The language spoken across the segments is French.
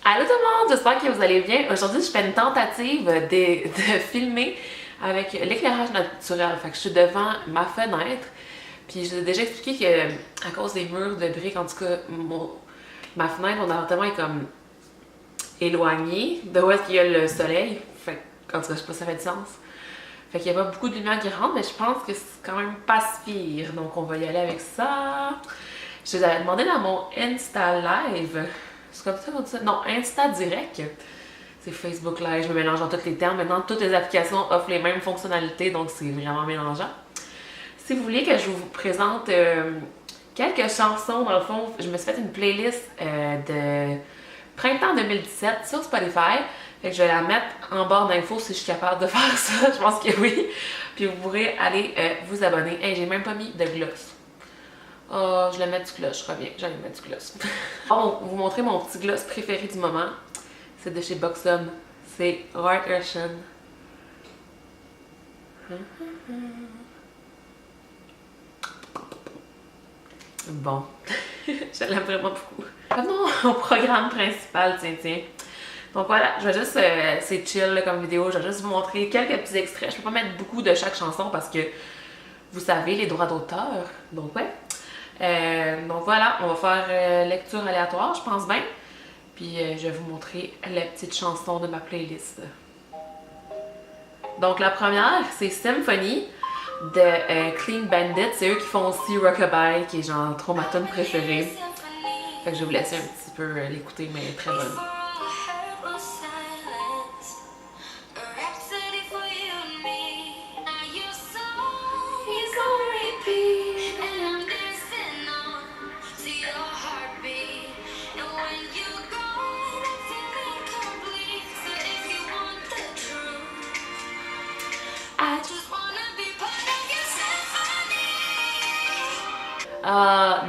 Allô tout le monde, j'espère que vous allez bien. Aujourd'hui, je fais une tentative de filmer avec l'éclairage naturel. Fait que je suis devant ma fenêtre. Puis je vous ai déjà expliqué que à cause des murs de briques, en tout cas, ma fenêtre, mon appartement est comme éloigné de où est-ce qu'il y a le soleil. Fait que, en tout cas, je sais pas si ça fait du sens. Fait qu'il n'y a pas beaucoup de lumière qui rentre, mais je pense que c'est quand même pas si pire. Donc on va y aller avec ça. Je vous avais demandé dans mon Insta Live. C'est comme ça qu'on dit ça? Non, Insta Direct. C'est Facebook Live, je me mélange dans tous les termes. Maintenant, toutes les applications offrent les mêmes fonctionnalités, donc c'est vraiment mélangeant. Si vous voulez que je vous présente quelques chansons, dans le fond, je me suis fait une playlist de printemps 2017 sur Spotify. Fait que je vais la mettre en barre d'infos si je suis capable de faire ça. Je pense que oui. Puis vous pourrez aller vous abonner. Hey, j'ai même pas mis de gloss. Oh, je vais mettre du gloss, je reviens, j'allais mettre du gloss. Bon, vous montrer mon petit gloss préféré du moment. C'est de chez Buxom. C'est White Russian. Bon, je l'aime vraiment beaucoup. Revenons au programme principal, tiens. Donc voilà, je vais juste, c'est chill là, comme vidéo, je vais juste vous montrer quelques petits extraits. Je peux pas mettre beaucoup de chaque chanson parce que, vous savez, les droits d'auteur. Donc ouais. Donc voilà, on va faire lecture aléatoire, je pense bien. Puis je vais vous montrer les petites chansons de ma playlist. Donc la première, c'est Symphony de Clean Bandit. C'est eux qui font aussi Rockabye, qui est genre trop ma tune préférée. Fait que je vais vous laisser un petit peu l'écouter, mais très bonne.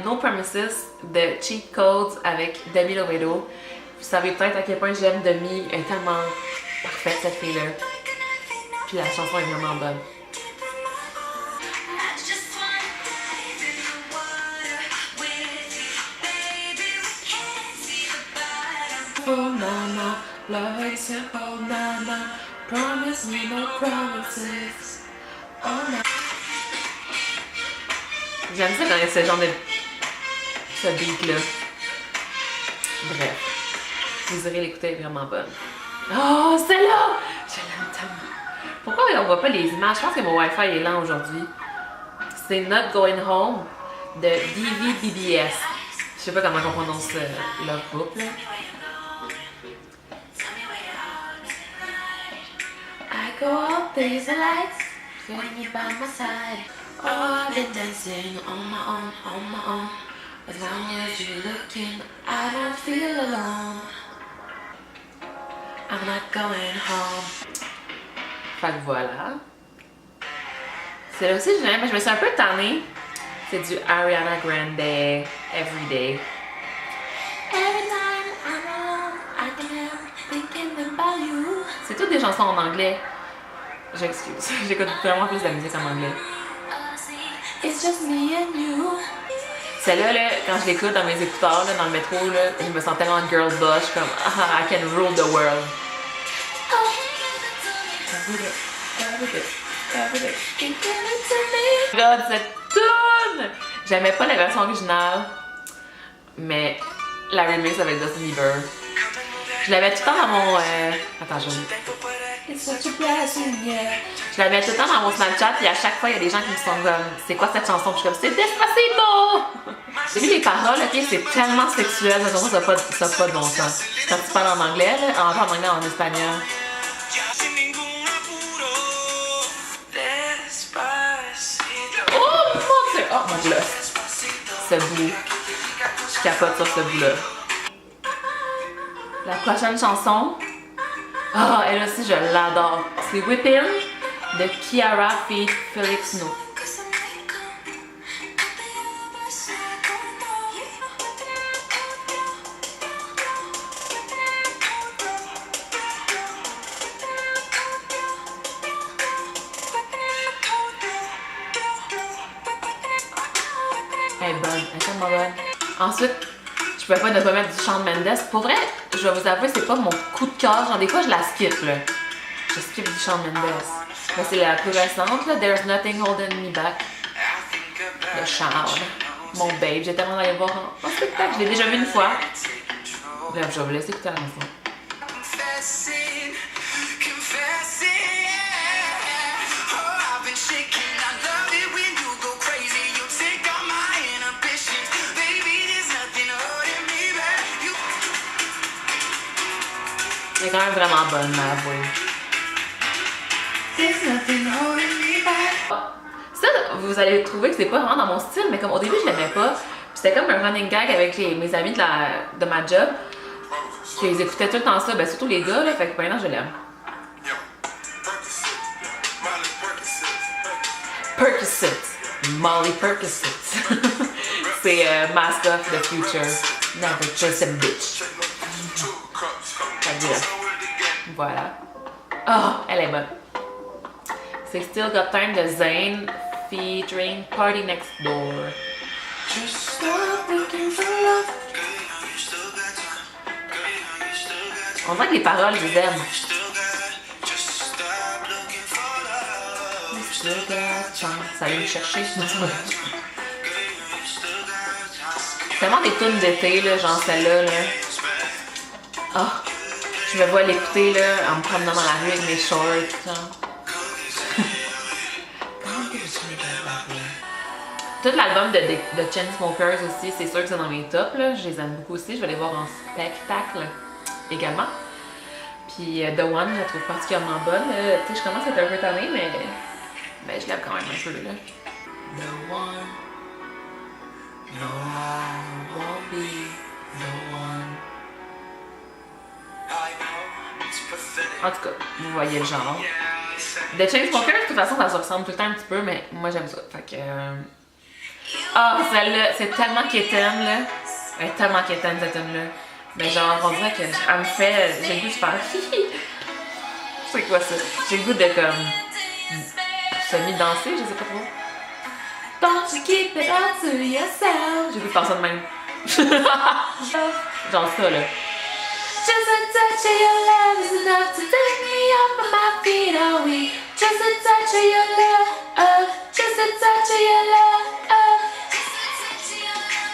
No Promises de Cheat Codes avec Demi Lovato. Vous savez peut-être à quel point j'aime Demi, elle est tellement parfaite cette fille-là. Puis la chanson est vraiment bonne. Oh nana, love is simple nana, promise me no promises. Oh nana. J'aime ça quand il y a ce genre de... ce beat-là. Bref. Vous irez l'écouter, elle est vraiment bonne. Oh, celle-là! Je l'aime tellement. Pourquoi on voit pas les images? Je pense que mon Wi-Fi est lent aujourd'hui. C'est Not Going Home de DVBBS. Je sais pas comment on prononce leur groupe, là. I go up these lights, when you by my side. Oh, I've been dancing on my own. As long as you're looking, I don't feel alone. I'm not going home. Fait que voilà. C'est là aussi, je me suis un peu tannée. C'est du Ariana Grande, Everyday. Every time I'm alone, I can thinking about you. C'est toutes des chansons en anglais. J'excuse, j'écoute vraiment plus de la musique en anglais. It's just me and you. Celle-là, là, quand je l'écoute dans mes écouteurs, là, dans le métro, là, je me sens tellement girl boss, comme I can rule the world. God, cette tune! J'aimais pas la version originale, mais la remix avec Justin Bieber. Je l'avais tout le temps dans mon... Attends, je... Je la mets tout le temps dans mon Snapchat, et à chaque fois, il y a des gens qui me sont comme c'est quoi cette chanson? Puis je suis comme c'est Despacito! J'ai vu les paroles, ok, c'est tellement sexuel, cette chanson, ça n'a pas de bon sens. Quand tu parles en anglais, là, en anglais, en espagnol. Oh mon dieu! Oh mon gloss! Ce bout. Je capote sur ce bout-là. La prochaine chanson. Ah, elle aussi, je l'adore. C'est Whippin' de Kiara feat. Felix No. Elle est bonne, elle est tellement bonne. Ensuite, je pouvais pas ne pas mettre du Shawn Mendes. Pour vrai, je vais vous avouer, c'est pas mon coup de cœur. Genre, des fois, je la skip, là. Je skip du Shawn Mendes. Mais c'est la plus récente, là. There's Nothing Holding Me Back. De Shawn. Mon babe. J'ai tellement d'aller voir en spectacle. Je l'ai déjà vu une fois. Bref, je vais vous laisser écouter la chanson. Elle est quand même vraiment bonne, ma avouée. Ça, vous allez trouver que c'est pas vraiment dans mon style, mais comme au début, je l'aimais pas. C'était comme un running gag avec mes amis de ma job, qu'ils écoutaient tout le temps ça, ben surtout les gars, là, fait que maintenant je l'aime. Percocet. Molly Percocet. C'est Mask of the Future. Never trust a bitch. Voilà. Oh, elle est bonne. C'est Still Got Time de Zayn featuring Party Next Door. Just stop looking for love. On dirait que les paroles, je les aime. Ça allait me chercher. Tellement des tunes d'été, là, genre celle-là. Là. Oh, je me vois l'écouter là, en me promenant dans la rue avec mes shorts. Tout l'album de Chainsmokers aussi, c'est sûr que c'est dans mes tops. Là. Je les aime beaucoup aussi. Je vais les voir en spectacle également. Puis The One, je la trouve particulièrement bonne. Tu sais, je commence à être un peu tannée, mais je l'aime quand même un peu. Là. The One. No, I won't be the one. En tout cas, vous voyez le genre. The Chainsmokers, de toute façon, ça se ressemble tout le temps un petit peu, mais moi j'aime ça. Fait que. Ah, celle-là, c'est tellement quétaine, là. Elle est tellement quétaine, cette tune-là. Mais genre, on dirait qu'elle me fait. J'ai le goût de faire c'est quoi ça? J'ai le goût de comme. Semi-danser, je sais pas trop. Don't you keep it all to yourself. J'ai le goût de faire ça de même. Genre ça, là. Just a touch of your love is enough to take me off of my feet all week. Just a touch of your love, just a touch of your love,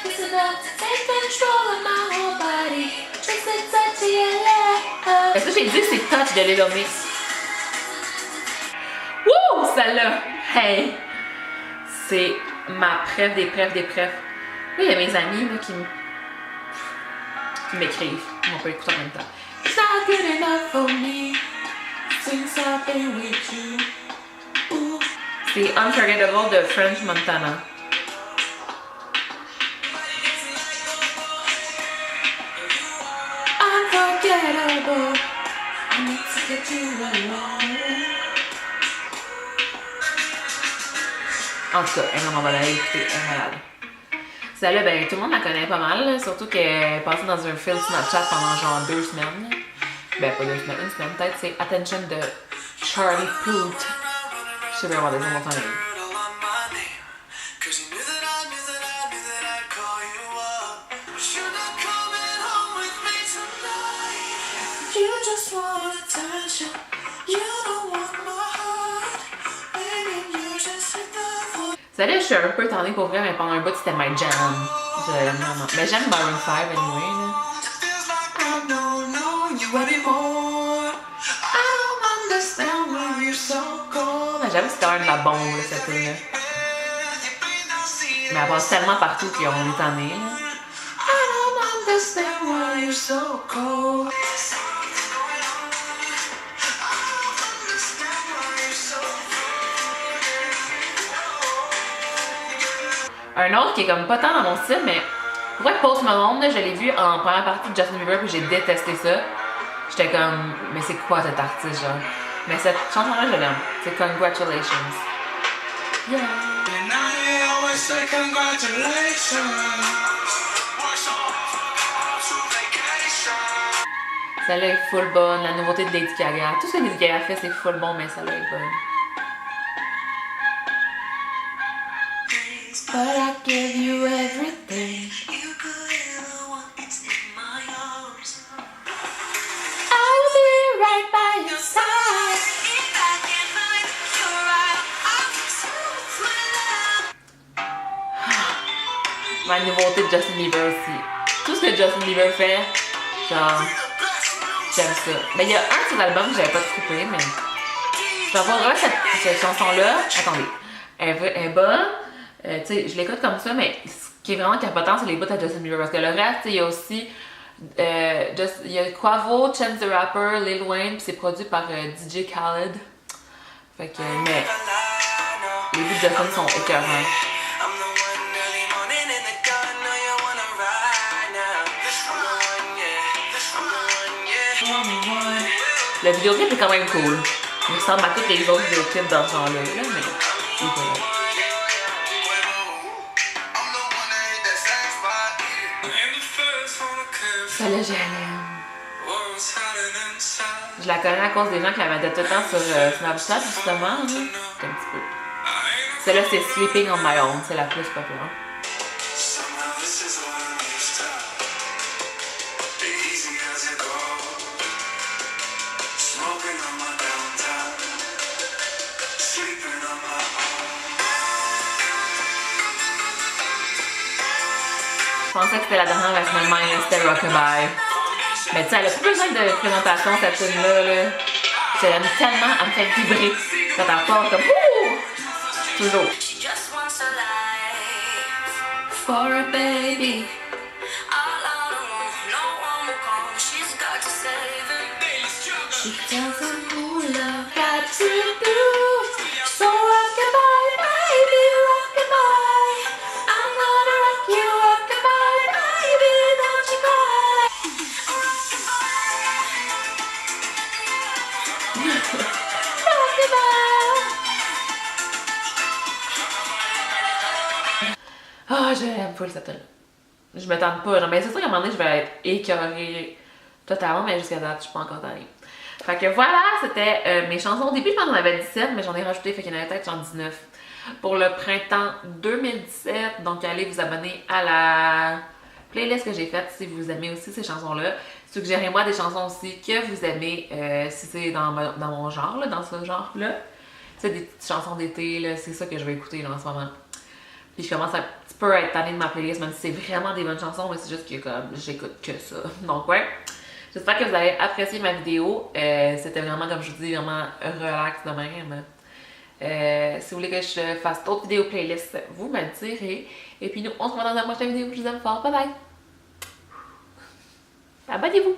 it's enough to take control of my whole body. Just a touch of your love. Est-ce que j'ai dit c'est touch de Little Mix? Wouh, celle-là! Hey! C'est ma préf des préfs des préfs. Là, il y a mes amis là, qui m'écrivent. On peut écouter en même temps. It's not good enough for me since I've been with you. Ooh. C'est Unforgettable de French Montana. Unforgettable. I need to get you alone. En tout cas, elle est vraiment bonne à écouter. Elle est malade. Celle-là, ben, tout le monde la connaît pas mal, là, surtout qu'elle est passée dans un film Snapchat pendant genre 2 semaines. Ben, pas 2 semaines, une semaine peut-être. C'est Attention de Charlie Puth. Je sais pas avoir des noms en famille. Celle-là, je suis un peu tannée pour vrai, mais pendant un bout, c'était my jam. Mais j'aime Maroon 5 anyway, là. I don't know you anymore. I don't understand why you're so cold. Mais j'avoue que c'était quand même de la bombe, là, cette tune-là. Mais elle passe tellement partout qu'on est tanné, là. I don't understand why you're so cold. Un autre qui est comme pas tant dans mon style, mais pour vrai, Post Malone, là, je l'ai vu en première partie de Justin Bieber, puis j'ai détesté ça. J'étais comme, mais c'est quoi cet artiste, genre? Mais cette chanson-là, je l'aime. C'est Congratulations. Yeah. Celle-là est full bonne, la nouveauté de Lady Gaga. Tout ce que Lady Gaga fait, c'est full bon, mais celle-là est bonne. But I give you everything. You could have the one that's in my arms. Ma nouveauté de Justin Bieber aussi. Tout ce que Justin Bieber fait, genre, j'aime ça. Mais il y a un de ses albums que j'avais pas trippé, mais. Genre, pour vrai, cette chanson-là, attendez, elle est bonne. Tu sais, je l'écoute comme ça, mais ce qui est vraiment capotant, c'est les bouts à Justin Bieber. Parce que le reste, il y a aussi. Il y a Quavo, Chance the Rapper, Lil Wayne, puis c'est produit par DJ Khaled. Fait que, mais. Les bouts de Justin sont écœurants. Le vidéoclip est quand même cool. Il ressemble à tous les autres vidéoclips dans ce genre-là, mais il est bon. Ça là, je la connais à cause des gens qui la mettaient tout le temps sur Snapchat, justement. Un petit peu. Celle-là, c'est Sleeping on My Own, c'est la plus populaire. Je pensais que c'était la dernière, mais finalement, c'était Rockabye. Mais tu sais, elle a plus besoin de présentation, cette tune-là. Là. Je l'aime tellement, elle me fait vibrer. Quand elle part comme ouh! Toujours. For a baby. She doesn't know love got to do. So rockabye, baby, rockabye. I'm gonna rock you, rockabye, baby, don't you cry. Ah, j'aime full cette tune. Je me tente pas, genre, mais c'est sûr qu'à un moment donné, je vais être écœurée totalement, mais jusqu'à date, je suis pas encore tannée. Fait que voilà, c'était mes chansons. Au début, je pense qu'on avait 17, mais j'en ai rajouté, fait qu'il y en avait peut-être genre 19. Pour le printemps 2017, donc allez vous abonner à la playlist que j'ai faite si vous aimez aussi ces chansons-là. Suggérez-moi des chansons aussi que vous aimez, si c'est dans mon genre, là, dans ce genre-là. C'est des petites chansons d'été, là, c'est ça que je vais écouter là, en ce moment. Puis je commence un petit peu à être tannée de ma playlist, même si c'est vraiment des bonnes chansons, mais c'est juste que comme j'écoute que ça. Donc ouais, j'espère que vous avez apprécié ma vidéo. C'était vraiment, comme je vous dis, vraiment relax de même. Si vous voulez que je fasse d'autres vidéos playlists, vous me le direz. Et puis nous, on se voit dans la prochaine vidéo. Je vous aime fort. Bye bye! Abonnez-vous!